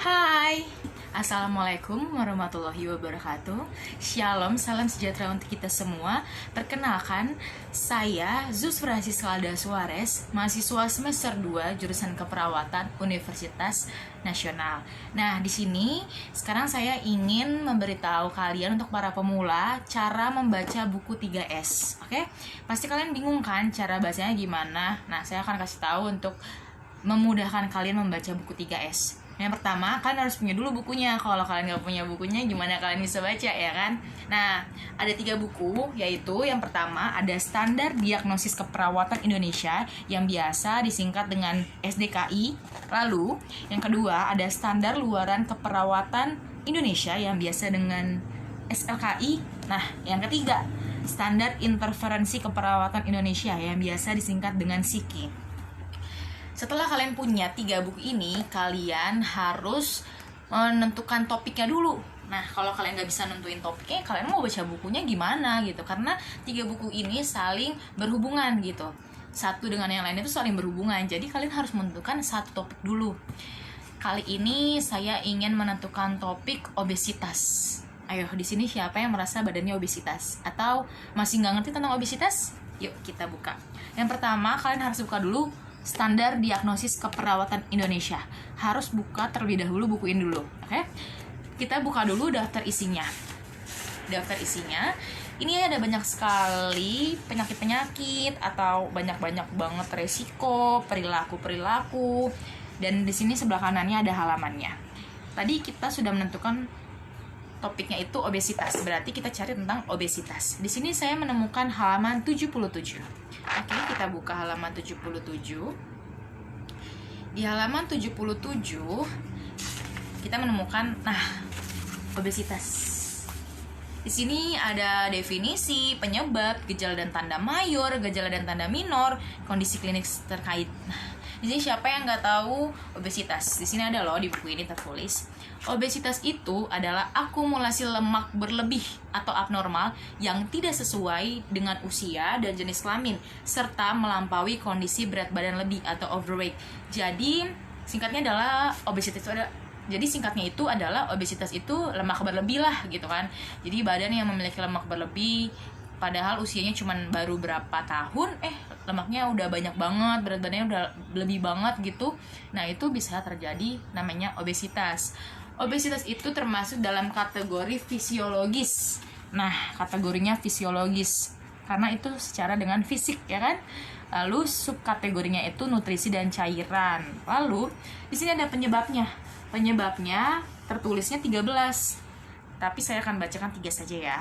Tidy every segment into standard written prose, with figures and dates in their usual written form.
Hai, Assalamualaikum warahmatullahi wabarakatuh. Shalom, salam sejahtera untuk kita semua. Perkenalkan, saya Zuz Francisca Alda Suarez, mahasiswa semester 2 jurusan keperawatan Universitas Nasional. Nah, di sini sekarang saya ingin memberitahu kalian untuk para pemula cara membaca buku 3S. Oke? Pasti kalian bingung kan cara bacanya gimana? Nah, saya akan kasih tahu untuk memudahkan kalian membaca buku 3S. Yang pertama, kalian harus punya dulu bukunya. Kalau kalian nggak punya bukunya, gimana kalian bisa baca, ya kan? Nah, ada 3 buku, yaitu yang pertama ada Standar Diagnosis Keperawatan Indonesia yang biasa disingkat dengan SDKI. Lalu, yang kedua ada Standar Luaran Keperawatan Indonesia yang biasa dengan SLKI. Nah, yang ketiga, Standar Interferensi Keperawatan Indonesia yang biasa disingkat dengan SIKI. Setelah kalian punya 3 buku ini, kalian harus menentukan topiknya dulu. Nah, kalau kalian nggak bisa nentuin topiknya, kalian mau baca bukunya gimana gitu? Karena 3 buku ini saling berhubungan gitu. Satu dengan yang lain itu saling berhubungan. Jadi kalian harus menentukan satu topik dulu. Kali ini saya ingin menentukan topik obesitas. Ayo, di sini siapa yang merasa badannya obesitas? Atau masih nggak ngerti tentang obesitas? Yuk, kita buka. Yang pertama, kalian harus buka dulu Standar Diagnosis Keperawatan Indonesia. Harus buka terlebih dahulu buku ini dulu. Oke? Kita buka dulu daftar isinya. Daftar isinya, ini ada banyak sekali penyakit-penyakit atau banyak-banyak banget resiko, perilaku-perilaku. Dan di sini sebelah kanannya ada halamannya. Tadi kita sudah menentukan topiknya itu obesitas. Berarti kita cari tentang obesitas. Di sini saya menemukan halaman 77. Oke, kita buka halaman 77. Di halaman 77 kita menemukan obesitas. Di sini ada definisi, penyebab, gejala dan tanda mayor, gejala dan tanda minor, kondisi klinis terkait. Di sini siapa yang nggak tahu obesitas? Di sini ada loh, di buku ini tertulis. Obesitas itu adalah akumulasi lemak berlebih atau abnormal yang tidak sesuai dengan usia dan jenis kelamin serta melampaui kondisi berat badan lebih atau overweight. Jadi singkatnya adalah singkatnya itu adalah obesitas itu lemak berlebih lah gitu kan. Jadi badan yang memiliki lemak berlebih padahal usianya cuma baru berapa tahun, lemaknya udah banyak banget, berat badannya udah lebih banget gitu. Nah, itu bisa terjadi namanya obesitas. Obesitas itu termasuk dalam kategori fisiologis. Nah, kategorinya fisiologis karena itu secara dengan fisik, ya kan? Lalu subkategorinya itu nutrisi dan cairan. Lalu di sini ada penyebabnya. Penyebabnya tertulisnya 13. Tapi saya akan bacakan 3 saja ya.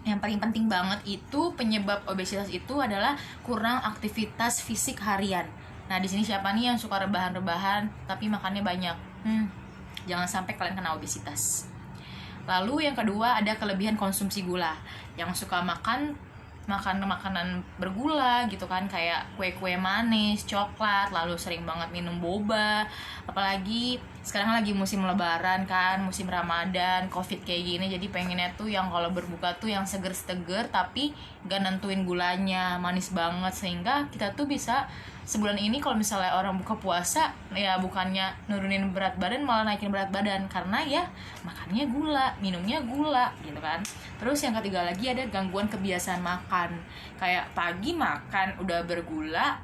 Yang paling penting banget itu penyebab obesitas itu adalah kurang aktivitas fisik harian. Nah, di sini siapa nih yang suka rebahan-rebahan tapi makannya banyak? Jangan sampai kalian kena obesitas. Lalu yang kedua ada kelebihan konsumsi gula. Yang suka makan makanan bergula gitu kan, kayak kue-kue manis, coklat, lalu sering banget minum boba. Apalagi sekarang lagi musim lebaran kan, musim Ramadan, Covid kayak gini, jadi pengennya tuh yang kalau berbuka tuh yang seger-seger tapi gak nentuin gulanya, manis banget, sehingga kita tuh bisa sebulan ini kalau misalnya orang buka puasa ya bukannya nurunin berat badan malah naikin berat badan karena ya makannya gula, minumnya gula gitu kan. Terus yang ketiga lagi ada gangguan kebiasaan makan, kayak pagi makan udah bergula,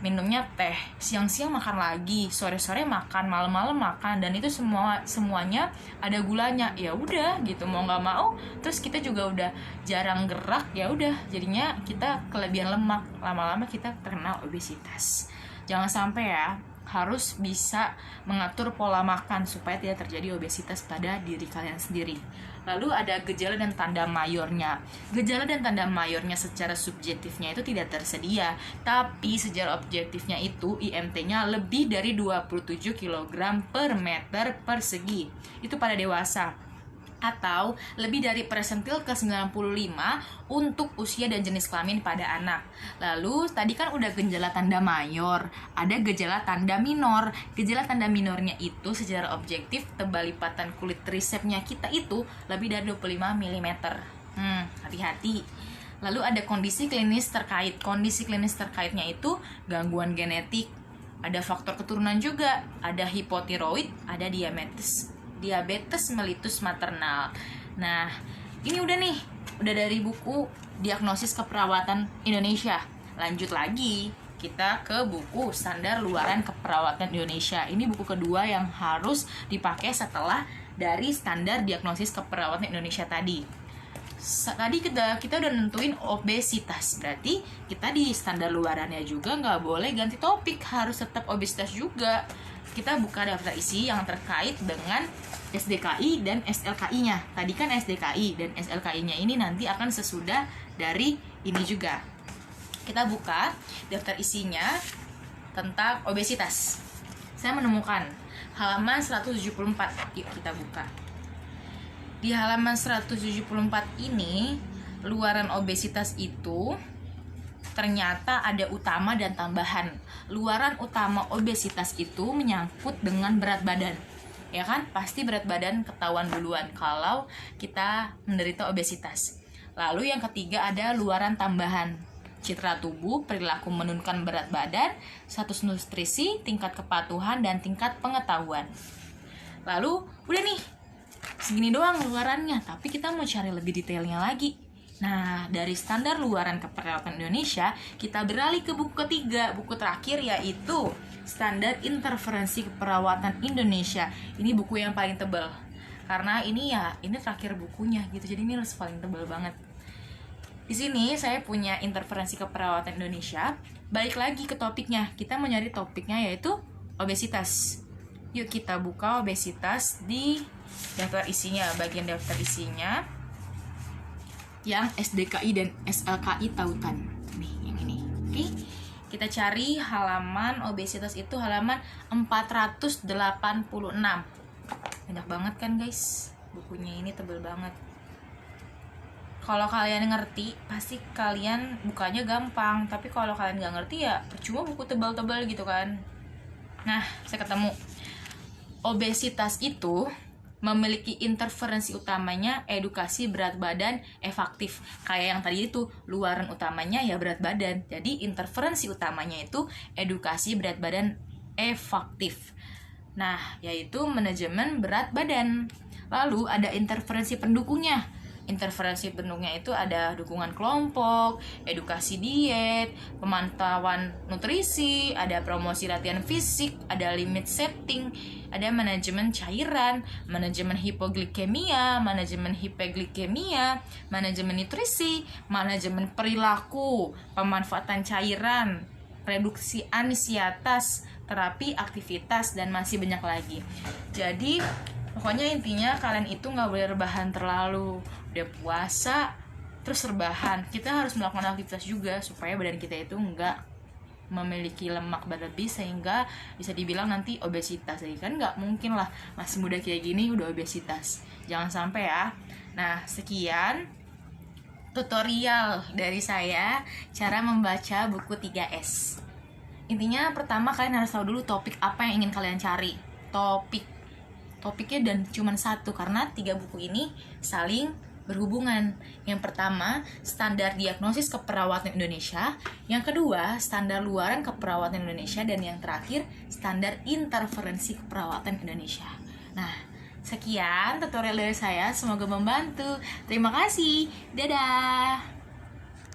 minumnya teh, siang-siang makan lagi, sore-sore makan, malam-malam makan, dan itu semuanya ada gulanya. Ya udah gitu, mau nggak mau, terus kita juga udah jarang gerak, ya udah jadinya kita kelebihan lemak, lama-lama kita terkena obesitas. Jangan sampai ya, harus bisa mengatur pola makan supaya tidak terjadi obesitas pada diri kalian sendiri. Lalu ada gejala dan tanda mayornya. Gejala dan tanda mayornya secara subjektifnya itu tidak tersedia, tapi secara objektifnya itu IMT-nya lebih dari 27 kg per meter persegi. Itu pada dewasa. Atau lebih dari persentil ke 95 untuk usia dan jenis kelamin pada anak. Lalu tadi kan udah gejala tanda mayor, ada gejala tanda minor. Gejala tanda minornya itu secara objektif tebal lipatan kulit trisepsnya kita itu lebih dari 25 mm. Hati-hati. Lalu ada kondisi klinis terkait. Kondisi klinis terkaitnya itu gangguan genetik, ada faktor keturunan juga, ada hipotiroid, ada diabetes mellitus maternal. Nah, ini udah nih, udah dari buku Diagnosis Keperawatan Indonesia. Lanjut lagi, kita ke buku Standar Luaran Keperawatan Indonesia. Ini buku kedua yang harus dipakai setelah dari Standar Diagnosis Keperawatan Indonesia tadi. Tadi kita udah nentuin obesitas, berarti kita di standar luarannya juga nggak boleh ganti topik, harus tetap obesitas juga. Kita buka daftar isi yang terkait dengan SDKI dan SLKI-nya. Tadi kan SDKI dan SLKI-nya ini nanti akan sesudah dari ini juga. Kita buka daftar isinya tentang obesitas. Saya menemukan halaman 174. Yuk kita buka. Di halaman 174 ini, luaran obesitas itu ternyata ada utama dan tambahan. Luaran utama obesitas itu menyangkut dengan berat badan. Ya kan? Pasti berat badan ketahuan duluan kalau kita menderita obesitas. Lalu yang ketiga ada luaran tambahan. Citra tubuh, perilaku menurunkan berat badan, status nutrisi, tingkat kepatuhan, dan tingkat pengetahuan. Lalu, udah nih, segini doang luarannya, tapi kita mau cari lebih detailnya lagi. Nah, dari Standar Luaran Keperawatan Indonesia, kita beralih ke buku ketiga, buku terakhir, yaitu Standar Interferensi Keperawatan Indonesia. Ini buku yang paling tebal, karena ini terakhir bukunya gitu, jadi ini harus paling tebal banget. Di sini saya punya interferensi keperawatan Indonesia. Balik lagi ke topiknya, kita mau nyari topiknya yaitu obesitas. Yuk kita buka obesitas di daftar isinya, bagian daftar isinya yang SDKI dan SLKI tautan. Nih, yang ini. Oke. Kita cari halaman obesitas itu halaman 486. Banyak banget kan, guys? Bukunya ini tebel banget. Kalau kalian ngerti, pasti kalian bukanya gampang. Tapi kalau kalian nggak ngerti ya percuma buku tebal-tebal gitu kan. Nah, saya ketemu. Obesitas itu memiliki interferensi utamanya edukasi berat badan efektif. Kayak yang tadi itu, luaran utamanya ya berat badan. Jadi interferensi utamanya itu edukasi berat badan efektif. Nah, yaitu manajemen berat badan. Lalu ada interferensi pendukungnya. Interferensi pendukungnya itu ada dukungan kelompok, edukasi diet, pemantauan nutrisi, ada promosi latihan fisik, ada limit setting, ada manajemen cairan, manajemen hipoglikemia, manajemen hiperglikemia, manajemen nutrisi, manajemen perilaku, pemanfaatan cairan, reduksi anksietas, terapi aktivitas, dan masih banyak lagi. Jadi pokoknya intinya kalian itu nggak boleh rebahan terlalu. Udah puasa terus rebahan, kita harus melakukan aktivitas juga supaya badan kita itu nggak memiliki lemak berlebih sehingga bisa dibilang nanti obesitas. Jadi kan nggak mungkin lah masih muda kayak gini udah obesitas, jangan sampai ya. Nah, sekian tutorial dari saya cara membaca buku 3S. Intinya pertama kalian harus tahu dulu topik apa yang ingin kalian cari. Topiknya dan cuma satu, karena 3 buku ini saling berhubungan. Yang pertama, Standar Diagnosis Keperawatan Indonesia. Yang kedua, Standar Luaran Keperawatan Indonesia. Dan yang terakhir, Standar Interferensi Keperawatan Indonesia. Nah, sekian tutorial dari saya, semoga membantu. Terima kasih, dadah.